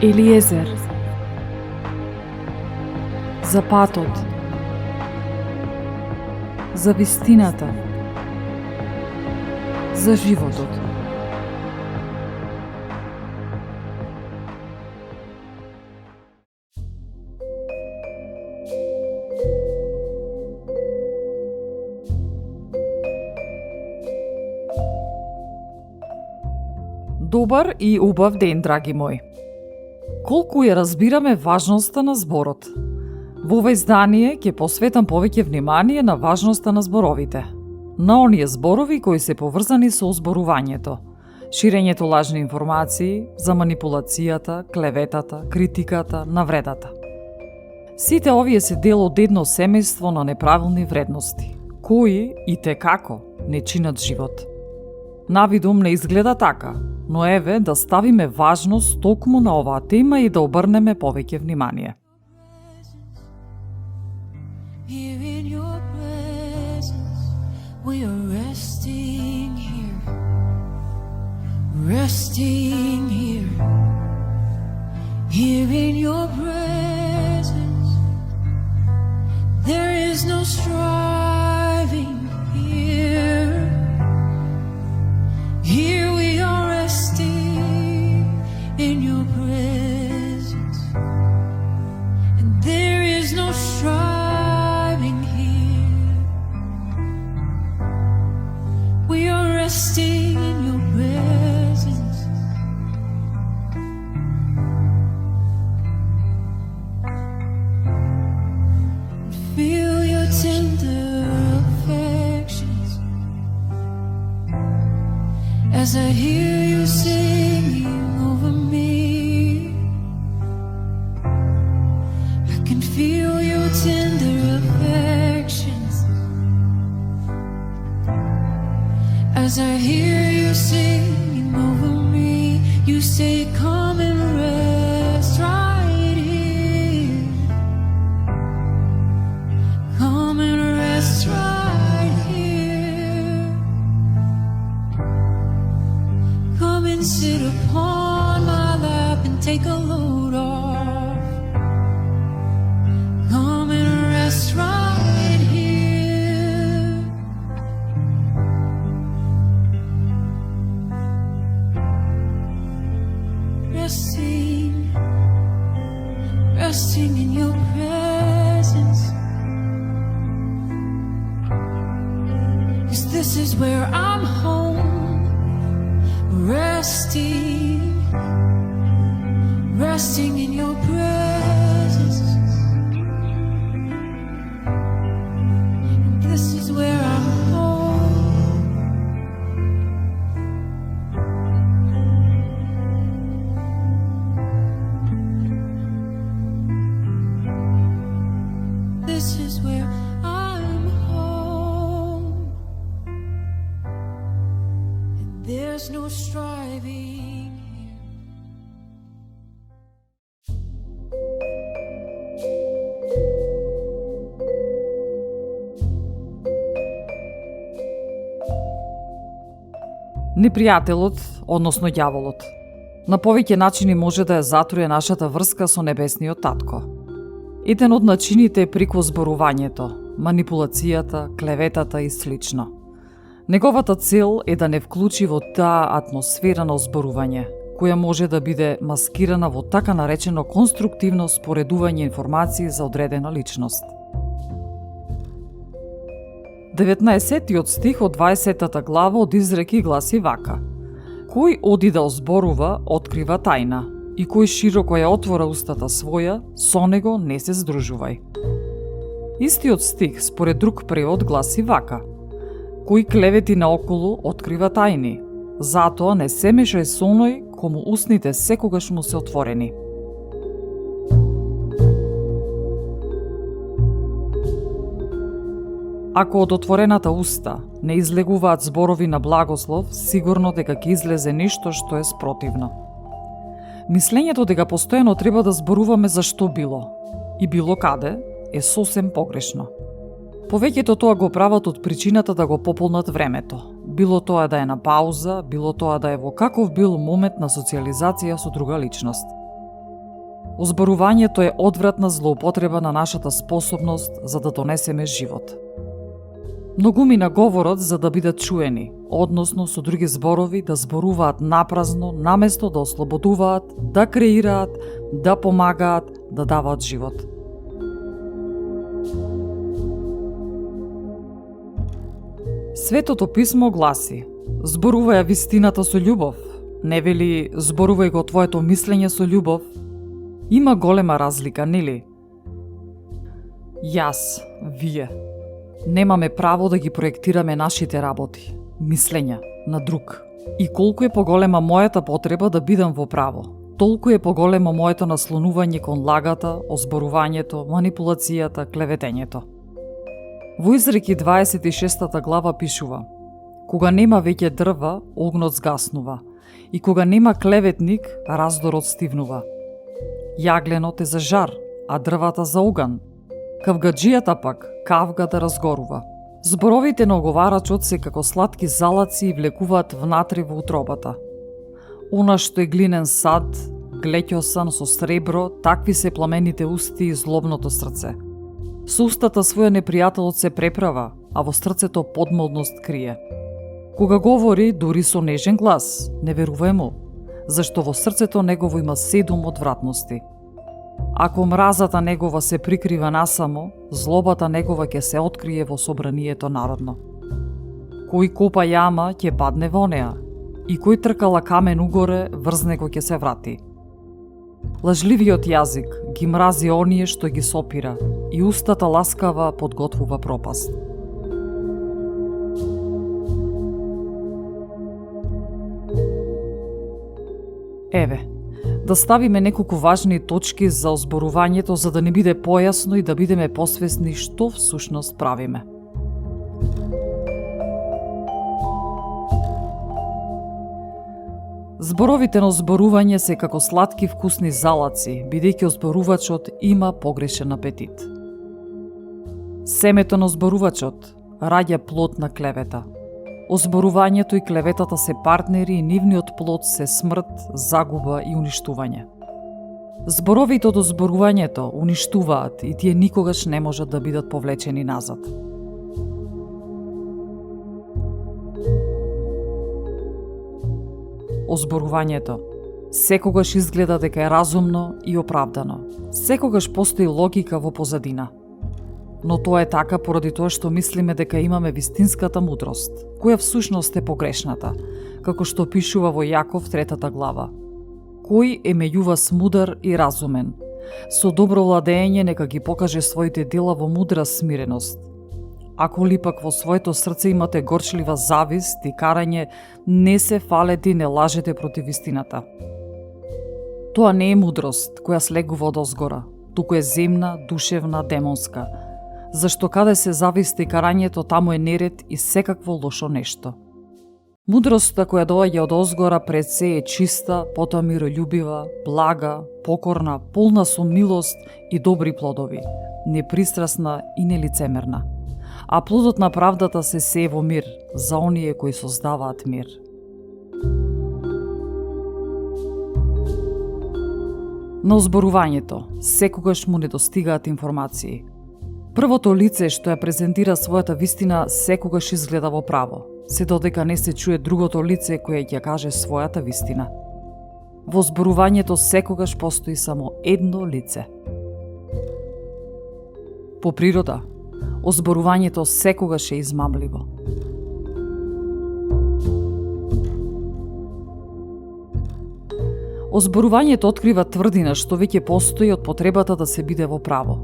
Елиезер. За патот. За вистината. За животот. Добар и убав ден, драги мои. Колку ја разбираме важноста на зборот. Во ова издание ќе посветам повеќе внимание на важноста на зборовите. На оние зборови кои се поврзани со озборувањето, ширењето лажни информации, за манипулацијата, клеветата, критиката, навредата. Сите овие се дел од едно семејство на неправилни вредности, кои и те како не чинат живот. Навидум не изгледа така, но еве да ставиме важност токму на оваа тема и да обрнеме повеќе внимание. Here in your presence, we are resting here, resting here. Here in your presence, there is no striving here. Here we are resting in your presence, and there is no striving here. We are resting in your presence. Feel your tender affections as I hear you singing over me. I can feel your tender affections as I hear you singing over me. You say, come and rest right here. Come and rest right here. Come and sit upon my lap and take a load off. Come and rest right here. Resting, resting in your presence. 'Cause this is where I'm home. Resting, resting in your presence. This is where I'm home. This is where I'm home. And there's no striving here. Непријателот, односно ѓаволот, на повеќе начини може да ја затруе нашата врска со небесниот татко. Еден од начините е преку зборувањето, манипулацијата, клеветата и слично. Неговата цел е да не вклучи во таа атмосфера на озборување, која може да биде маскирана во така наречено конструктивно споредување информации за одредена личност. 19-тиот стих од 20-та глава од Изреки гласи вака: Кој оди да озборува, открива тајна, и кој широко ја отвора устата своја, со него не се здружувај. Истиот стих според друг превод гласи вака: Кој клевети наоколу, открива тајни, затоа не се мешај со оној кому устните секогаш му се отворени. Ако од отворената уста не излегуваат зборови на благослов, сигурно дека ќе излезе нешто што е спротивно. Мислењето дека постојано треба да зборуваме за што било и било каде е сосем погрешно. Повеќето тоа го прават од причината да го пополнат времето. Било тоа да е на пауза, било тоа да е во каков бил момент на социализација со друга личност. Озборувањето е одвратна злоупотреба на нашата способност за да донесеме живот. Многу мина говорот за да бидат чуени, односно со други зборови да зборуваат напразно, наместо да ослободуваат, да креираат, да помагаат, да даваат живот. Светото писмо гласи: зборувај вистината со љубов, не вели зборувај го твоето мислење со љубов. Има голема разлика, нели? Јас, вие, немаме право да ги проектираме нашите работи, мислења на друг. И колку е поголема мојата потреба да бидам во право, толку е поголемо моето наслонување кон лагата, озборувањето, манипулацијата, клеветењето. Во Изреки 26 глава пишува: кога нема веќе дрва, огнот згаснува, и кога нема клеветник, раздорот стивнува. Јагленот е за жар, а дрвата за оган. Кавгаджијата пак кавга да разгорува. Зборовите на оговарачот се како сладки залаци и влекуваат внатре во утробата. Она што е глинен сад, глеќосан со сребро, такви се пламените усти и злобното срце. Со устата своја непријателот се преправа, а во срцето подмолност крие. Кога говори, дури со нежен глас, не верувај му, зашто во срцето негово има 7 одвратности. Ако мразата негова се прикрива насамо, злобата негова ќе се открие во собранието народно. Кој копа јама, ќе падне во неа, и кој тркала камен угоре, врз него ќе се врати. Лажливиот јазик ги мрази оние што ги сопира, и устата ласкава подготвува пропаст. Еве, да ставиме неколку важни точки за озборувањето за да не биде појасно и да бидеме посвесни што всушност правиме. Зборовите на озборување се како сладки вкусни залаци, бидејќи озборувачот има погрешен апетит. Семето на озборувачот раѓа плод на клевета. Озборувањето и клеветата се партнери и нивниот плод се смрт, загуба и уништување. Зборовите од озборувањето уништуваат и тие никогаш не можат да бидат повлечени назад. Озборувањето секогаш изгледа дека е разумно и оправдано. Секогаш постои логика во позадина. Но тоа е така поради тоа што мислиме дека имаме вистинската мудрост, која всушност е погрешната, како што пишува во Јаков 3 глава. Кој е меѓу вас мудар и разумен? Со добро владење нека ги покаже своите дела во мудра смиреност. Ако ли пак во своето срце имате горчлива завист и карање, не се фалете и не лажете против истината. Тоа не е мудрост која слегува од озгора, туку е земна, душевна, демонска. Зашто каде се завист и карањето, таму е неред и секакво лошо нешто. Мудроста која доаѓа од озгора пред се е чиста, потоа мирољубива, блага, покорна, полна со милост и добри плодови, непристрасна и нелицемерна. А плодот на правдата се сее во мир за оние кои создаваат мир. На озборувањето секогаш му недостигаат информации. Првото лице што ја презентира својата вистина секогаш изгледа во право, се додека не се чуе другото лице кое ќе каже својата вистина. Во зборувањето секогаш постои само едно лице. По природа, озборувањето секогаш е измамливо. Озборувањето открива тврдина што веќе постои од потребата да се биде во право.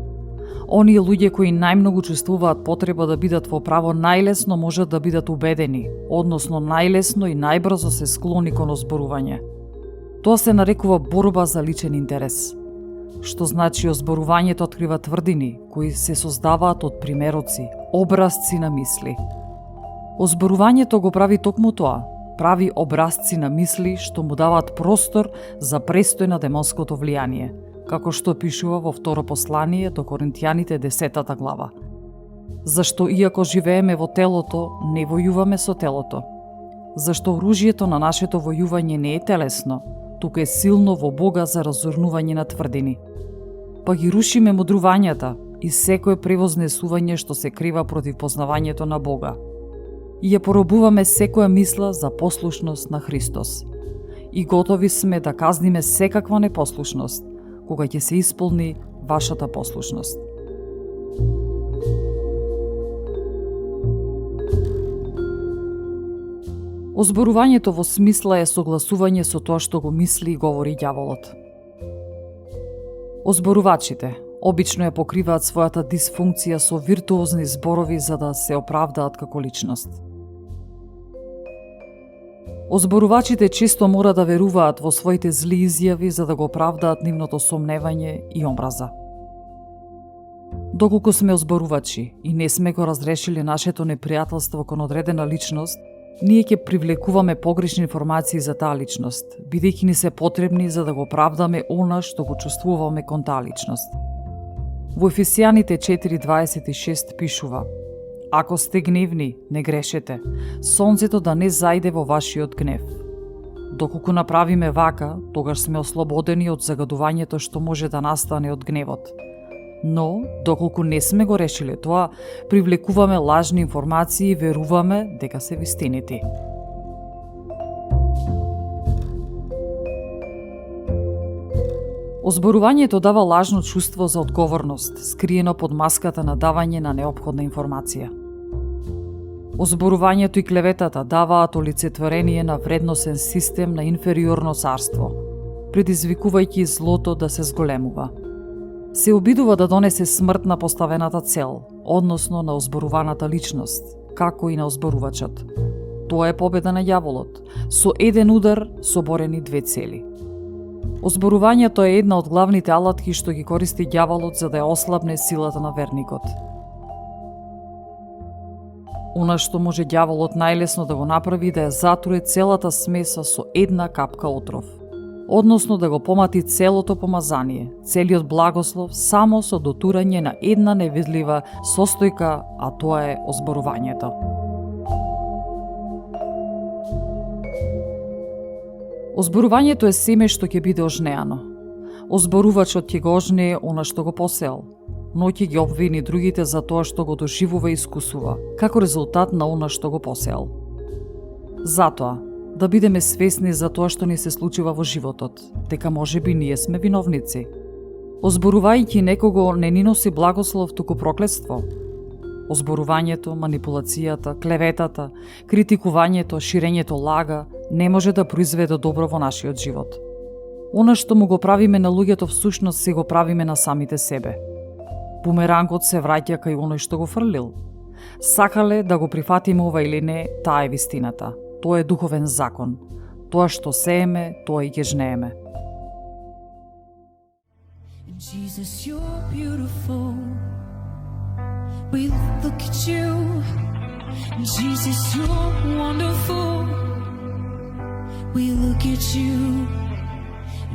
Оние луѓе кои најмногу чувствуваат потреба да бидат во право најлесно можат да бидат убедени, односно најлесно и најбрзо се склони кон озборување. Тоа се нарекува борба за личен интерес, што значи озборувањето открива тврдини кои се создаваат од примероци, образци на мисли. Озборувањето го прави токму тоа, прави образци на мисли што му даваат простор за престој на демонското влијание, како што пишува во второ послание до Коринтијаните 10 глава. Зашто иако живееме во телото, не војуваме со телото. Зашто оружјето на нашето војување не е телесно, туку е силно во Бога за разорнување на тврдини. Па ги рушиме мудрувањата и секое превознесување што се крива против познавањето на Бога. И ја поробуваме секоја мисла за послушност на Христос. И готови сме да казниме секаква непослушност, кога ќе се исполни вашата послушност. Озборувањето во смисла е согласување со тоа што го мисли и говори ѓаволот. Озборувачите обично ја покриваат својата дисфункција со виртуозни зборови за да се оправдаат како личност. Озборувачите често мора да веруваат во своите зли изјави за да го оправдаат нивното сомневање и омраза. Доколку сме озборувачи и не сме го разрешили нашето непријателство кон одредена личност, ние ќе привлекуваме погрешни информации за таа личност, бидејќи ни се потребни за да го оправдаме она што го чувствуваме кон таа личност. Во Ефесијаните 4:26 пишува: Ако сте гневни, не грешете, сонцето да не зајде во вашиот гнев. Доколку направиме вака, тогаш сме ослободени од загадувањето што може да настане од гневот. Но, доколку не сме го решиле тоа, привлекуваме лажни информации и веруваме дека се вистините. Озборувањето дава лажно чувство за одговорност, скриено под маската на давање на неопходна информација. Озборувањето и клеветата даваат олицетворение на вредносен систем на инфериорно царство, предизвикувајќи злото да се зголемува. Се обидува да донесе смрт на поставената цел, односно на озборуваната личност, како и на озборувачот. Тоа е победа на ѓаволот, со еден удар соборени две цели. Озборувањето е една од главните алатки што ги користи ѓаволот за да ја ослабне силата на верникот. Она што може ѓаволот најлесно да го направи да ја затуре целата смеса со една капка отров, односно да го помати целото помазание, целиот благослов само со дотурање на една невидлива состојка, а тоа е озборувањето. Озборувањето е семе што ќе биде ожнеано. Озборувачот ќе го ожнее она што го посеал, но ќе ги обвини другите за тоа што го доживува и искусува, како резултат на она што го посеал. Затоа, да бидеме свесни за тоа што ни се случува во животот, дека можеби ние сме виновници. Озборувајќи некого не ни носи благослов, туку проклетство. Озборувањето, манипулацијата, клеветата, критикувањето, ширењето лага не може да произведе добро во нашиот живот. Она што му го правиме на луѓето всушност се го правиме на самите себе. Бумерангот се враќа кај оној што го фрлил. Сакале да го прифатиме ова или не, таа е вистината. Тоа е духовен закон. Тоа што сееме, тоа и ќе жнееме. Jesus, you're beautiful. We look at you. Jesus, you're wonderful. We look at you.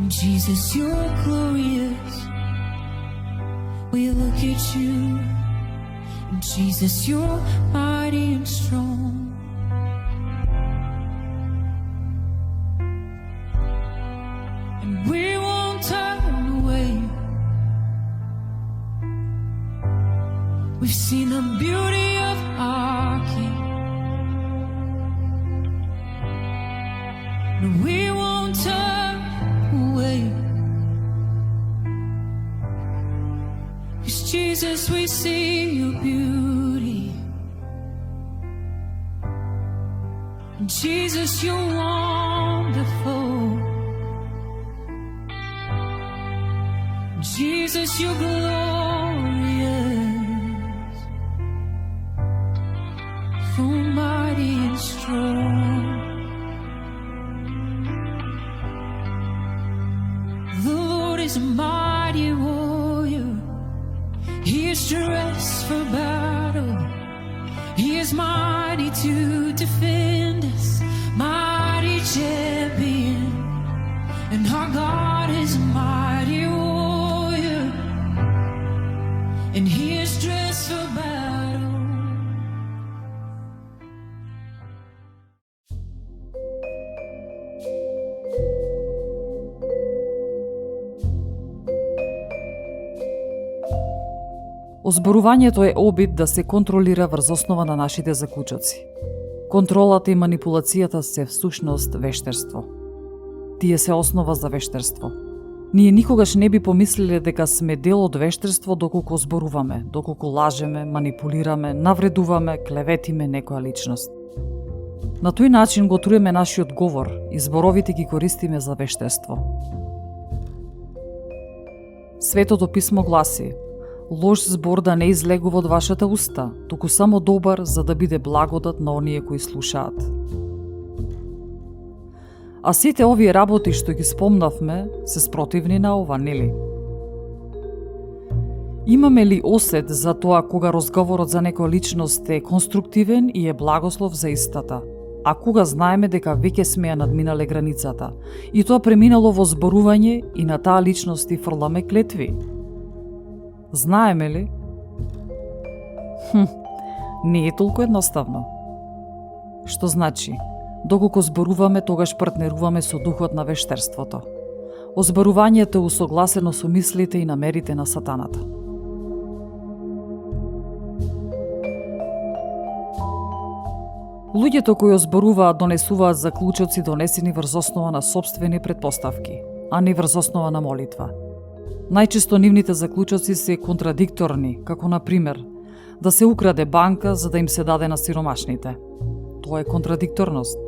Jesus, you're glorious. We look at you. Jesus, you're mighty and strong. And we won't turn away. We've seen the beauty of our King. And we won't turn away. 'Cause Jesus, we see your beauty. And Jesus, you're wonderful. Jesus, you're glorious, so mighty and strong. The Lord is a mighty warrior. He is dressed for battle. He is mighty to defend us, mighty champion. And our God is a mighty warrior, and He is dressed for battle. Озборувањето е обид да се контролира врз основа на нашите заклучоци. Контролата и манипулацијата се всушност вештерство. Тие се основа за вештерство. Ние никогаш не би помислиле дека сме дел од вештерство доколку зборуваме, доколку лажеме, манипулираме, навредуваме, клеветиме некоја личност. На тој начин го труеме нашиот говор и зборовите ги користиме за вештерство. Светото писмо гласи: лош збор да не излегува од вашата уста, туку само добар за да биде благодат на оние кои слушаат. А сите овие работи што ги спомнавме се спротивни на ова, нели? Имаме ли осет за тоа кога разговорот за некоја личност е конструктивен и е благослов за истата, а кога знаеме дека веќе сме ја надминале границата и тоа преминало во зборување и на таа личност и фрламе клетви? Знаеме ли? Не е толку едноставно. Што значи? Доколку зборуваме, тогаш партнеруваме со духот на вештерството. Озборувањето е усогласено со мислите и намерите на сатаната. Луѓето кои озборуваат донесуваат заклучоци донесени врз основа на сопствени претпоставки, а не врз основа на молитва. Најчесто нивните заклучоци се контрадикторни, како на пример да се украде банка за да им се даде на сиромашните. Тоа е контрадикторност.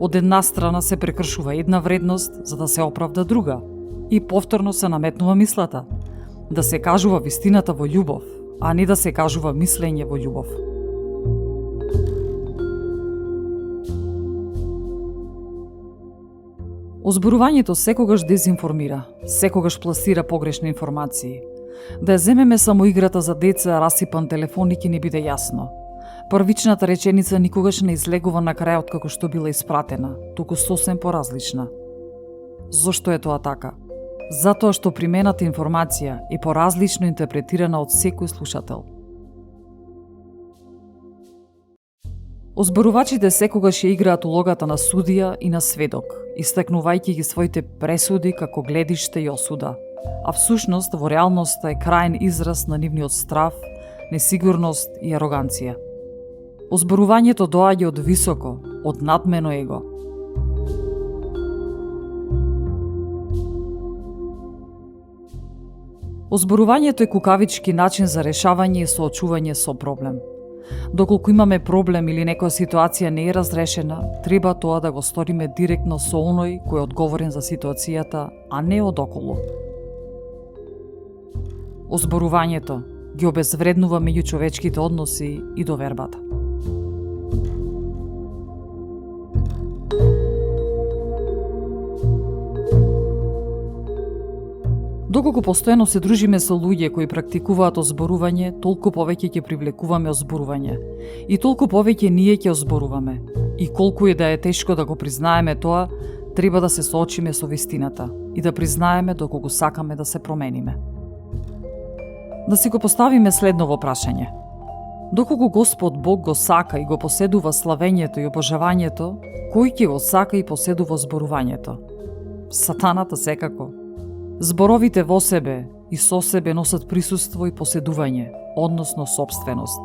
Од една страна се прекршува една вредност за да се оправда друга и повторно се наметнува мислата да се кажува вистината во љубов, а не да се кажува мислење во љубов. Озборувањето секогаш дезинформира, секогаш пласира погрешни информации. Да ја земеме само играта за деца, расипан телефоник и не биде јасно. Првичната реченица никогаш не излегува на крајот како што била испратена, туку сосем поразлична. Зошто е тоа така? Затоа што примената информација е поразлично интерпретирана од секој слушател. Озборувачите секогаш ја играат улогата на судија и на сведок, истакнувајќи ги своите пресуди како гледиште и осуда, а всушност во реалноста е крајен израз на нивниот страв, несигурност и ароганција. Озборувањето доаѓа од високо, од надмено его. Озборувањето е кукавички начин за решавање и соочување со проблем. Доколку имаме проблем или некоја ситуација не е разрешена, треба тоа да го сториме директно со оној кој е одговорен за ситуацијата, а не одоколу. Озборувањето ги обезвреднува меѓучовечките односи и довербата. Доколку постојано се дружиме со луѓе кои практикуваат озборување, толку повеќе ќе привлекуваме озборување и толку повеќе ние ќе озборуваме. И колку и да е тешко да го признаеме тоа, треба да се соочиме со вистината и да признаеме доколку сакаме да се промениме. Да си го поставиме следново прашање. Доколку Господ Бог го сака и го поседува славењето и обожавањето, кој ќе го сака и поседува зборувањето? Сатаната секако. Зборовите во себе и со себе носат присуство и поседување, односно собственост.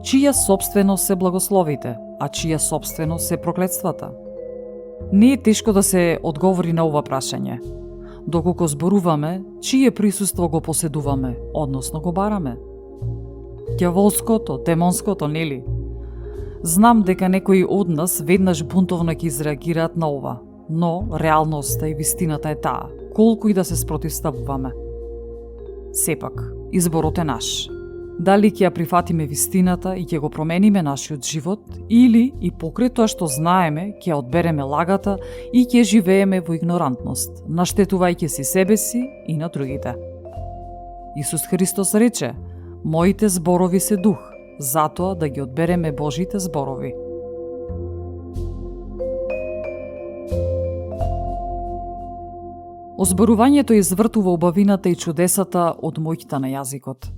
Чија собственост се благословите, а чија собственост се проклетствата? Не е тешко да се одговори на ова прашање. Доколку зборуваме, чие присуство го поседуваме, односно го бараме? Ѓаволското, демонското, нели? Знам дека некои од нас веднаш бунтовно ќе изреагираат на ова, но реалноста и вистината е таа, колку и да се спротивставуваме. Сепак, изборот е наш. Дали ќе ја прифатиме вистината и ќе го промениме нашиот живот, или и покрај тоа што знаеме, ќе ја одбереме лагата и ќе живееме во игнорантност, наштетувајќи си себе си и на другите. Исус Христос рече: "Моите зборови се дух", затоа да ги одбереме Божите зборови. Озборувањето извртува убавината и чудесата од моќта на јазикот.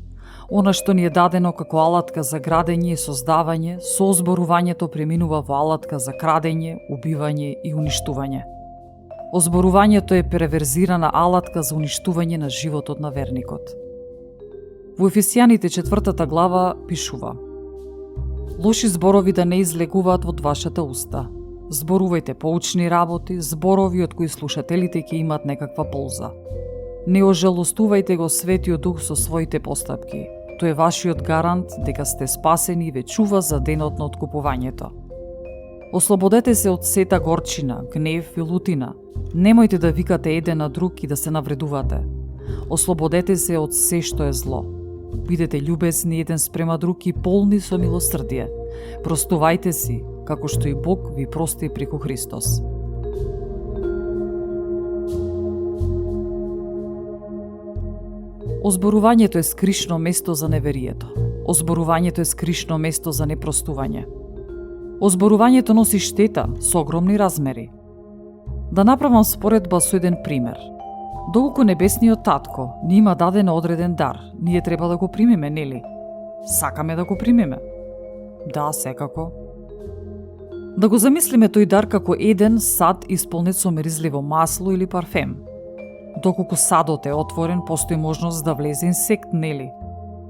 Она што ни е дадено како алатка за градење и создавање, со озборувањето преминува во алатка за крадење, убивање и уништување. Озборувањето е перверзирана алатка за уништување на животот на верникот. Во Ефесијаните 4 глава пишува: Лоши зборови да не излегуваат од вашата уста. Зборувајте поучни работи, зборови од кои слушателите ќе имат некаква полза. Не ожалостувајте го Светиот Дух со своите постапки. Тој е вашиот гарант дека сте спасени и ве чува за денот на откупувањето. Ослободете се од сета горчина, гнев и лутина. Немојте да викате еден на друг и да се навредувате. Ослободете се од се што е зло. Бидете љубезни еден спрема друг и полни со милосрдие. Простувајте си, како што и Бог ви прости преку Христос. Озборувањето е скришно место за неверието. Озборувањето е скришно место за непростување. Озборувањето носи штета со огромни размери. Да направам споредба со еден пример. Доколку небесниот татко ни има даден одреден дар, ние треба да го примиме, нели? Сакаме да го примиме? Да, секако. Да го замислиме тој дар како еден сад исполнет со меризливо масло или парфем. Доколку садот е отворен, постои можност да влезе инсект, нели?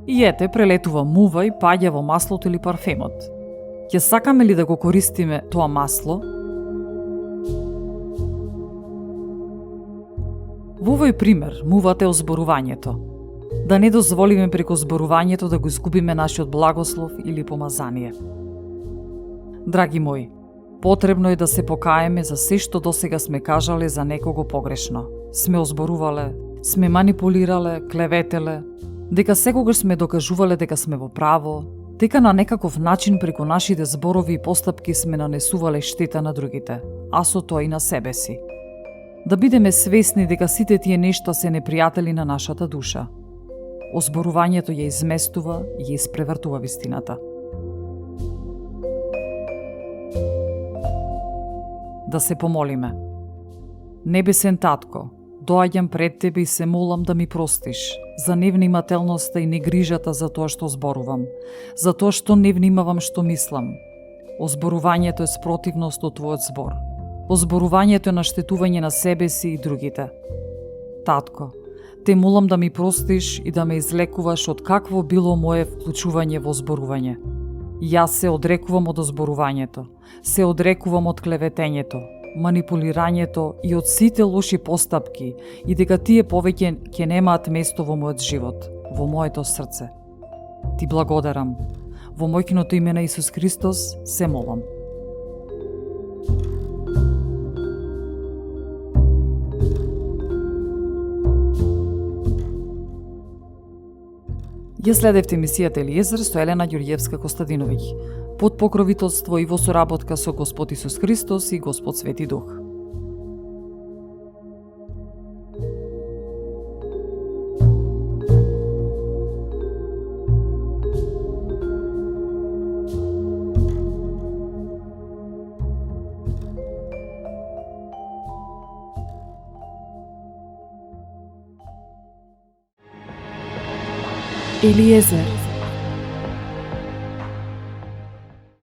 И ете, прелетува мува и паѓа во маслото или парфемот. Ќе сакаме ли да го користиме тоа масло? Во овој пример, мувата е озборувањето. Да не дозволиме преку зборувањето да го изгубиме нашиот благослов или помазание. Драги мои, потребно е да се покаеме за се што досега сме кажале за некого погрешно. Сме озборувале, сме манипулирале, клеветеле, дека секогаш сме докажувале дека сме во право, дека на некаков начин преку нашите зборови и постапки сме нанесувале штета на другите, а со тоа и на себе си. Да бидеме свесни дека сите тие нешта се непријатели на нашата душа. Озборувањето ја изместува и ја испревртува вистината. Да се помолиме. Небесен Татко, доаѓам пред Тебе и се молам да ми простиш за невнимателноста и негрижата за тоа што зборувам, за тоа што не внимавам што мислам. Озборувањето е спротивност од Твојот збор. Озборувањето е наштетување на себе си и другите. Татко, Те молам да ми простиш и да ме излекуваш од какво било мое вклучување во зборување. Јас се одрекувам од озборувањето, се одрекувам од клеветењето, манипулирањето и од сите лоши постапки и дека тие повеќе ќе немаат место во мојот живот, во моето срце. Ти благодарам. Во мојкиното име на Исус Христос се молам. Ја следевте емисијата Елиезер со Елена Ѓурѓевска-Костадиновиќ, под покровителство и во соработка со Господ Исус Христос и Господ Свети Дух. Елиезер,